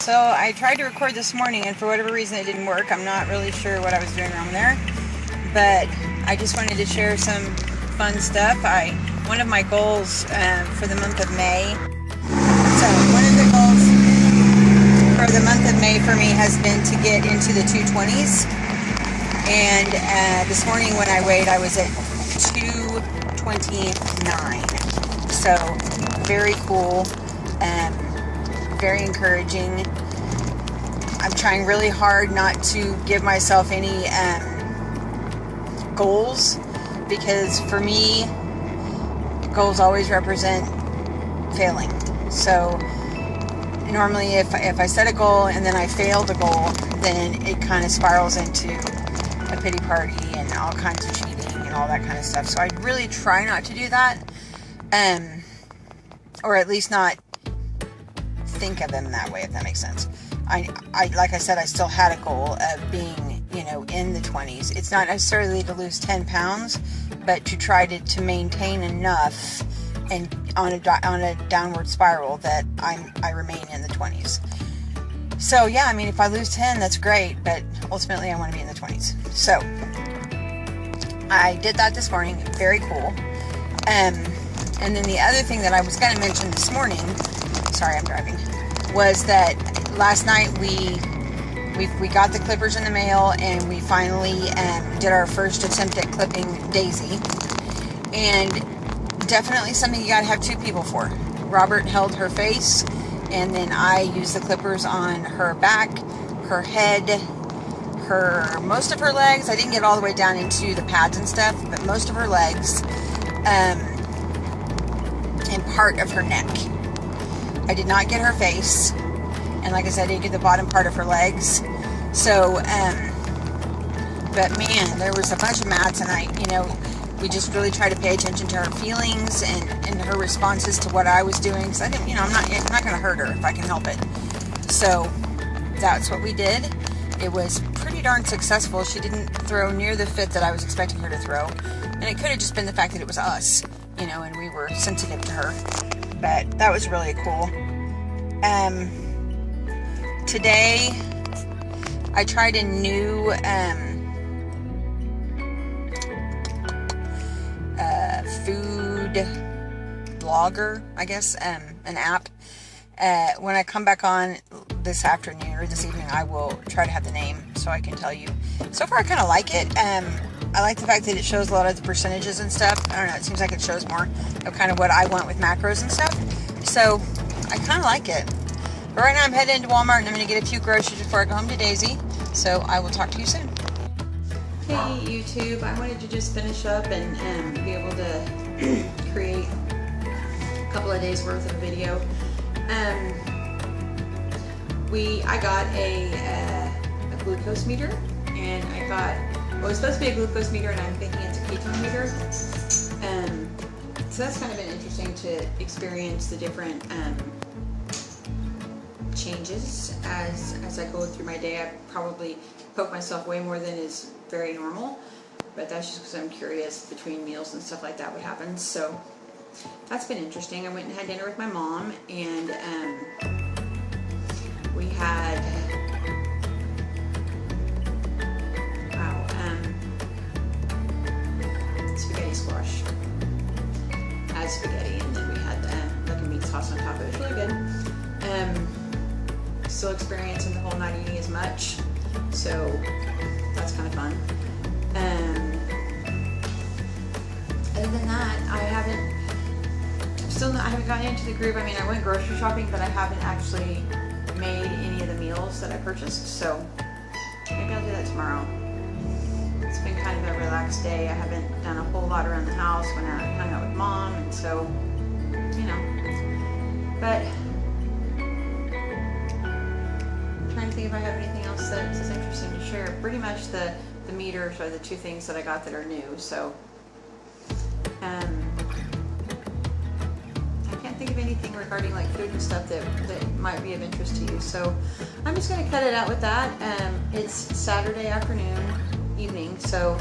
So I tried to record this morning, and for whatever reason it didn't work. I'm not really sure what I was doing wrong there, but I just wanted to share some fun stuff. One of my goals for the month of May. So one of the goals for the month of May for me has been to get into the 220s. And this morning when I weighed, I was at 229. So very cool. Very encouraging. I'm trying really hard not to give myself any goals, because for me, goals always represent failing. So normally if I set a goal and then I fail the goal, then it kind of spirals into a pity party and all kinds of cheating and all that kind of stuff. So I really try not to do that, or at least not think of them that way, if that makes sense. I like I said, I still had a goal of being, in the 20s. It's not necessarily to lose 10 pounds, but to try to maintain enough and on a downward spiral that I remain in the 20s. So yeah, I mean, if I lose 10, that's great, but ultimately I want to be in the 20s. So I did that this morning. Very cool. And then the other thing that I was going to mention this morning, sorry, I'm driving, was that last night we got the clippers in the mail, and we finally did our first attempt at clipping Daisy. And definitely something you gotta have two people for. Robert held her face, and then I used the clippers on her back, her head, most of her legs. I didn't get all the way down into the pads and stuff, but most of her legs, and part of her neck. I did not get her face, and like I said, I didn't get the bottom part of her legs. So, but man, there was a bunch of mad tonight. We just really tried to pay attention to her feelings and her responses to what I was doing. Because I didn't, I'm not going to hurt her if I can help it. So that's what we did. It was pretty darn successful. She didn't throw near the fit that I was expecting her to throw, and it could have just been the fact that it was us, and we were sensitive to her. But that was really cool. Today I tried a new food blogger, I guess, an app. When I come back on this afternoon or this evening, I will try to have the name so I can tell you. So far I kind of like it. I like the fact that it shows a lot of the percentages and stuff. I don't know, it seems like it shows more of kind of what I want with macros and stuff. So I kind of like it. But right now I'm headed into Walmart, and I'm going to get a few groceries before I go home to Daisy. So I will talk to you soon. Hey YouTube, I wanted to just finish up and be able to create a couple of days worth of video. I got a glucose meter, and I got, well, it's supposed to be a glucose meter, and I'm thinking it's a ketone meter. So that's kind of been interesting to experience the different changes as I go through my day. I probably poke myself way more than is very normal, but that's just because I'm curious between meals and stuff like that what happens. So that's been interesting. I went and had dinner with my mom, and we had spaghetti squash as spaghetti, and then we had like a meat sauce on top. It was really good. Still experiencing the whole not eating as much, so that's kind of fun. Other than that, I haven't gotten into the groove. I mean, I went grocery shopping, but I haven't actually made any of the meals that I purchased, so maybe I'll do that tomorrow. It's been kind of a relaxed day. I haven't done a whole lot around the house when I hung out with Mom, and so, but trying to think if I have anything else that's interesting to share. Pretty much the meters are the two things that I got that are new. So I can't think of anything regarding like food and stuff that might be of interest to you. So I'm just going to cut it out with that. It's Saturday evening. So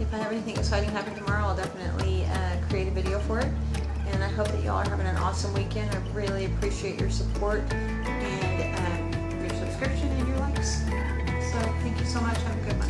if I have anything exciting happen tomorrow, I'll definitely create a video for it. And I hope that y'all are having an awesome weekend. I really appreciate your support and your subscription and your likes. So thank you so much. Have a good one.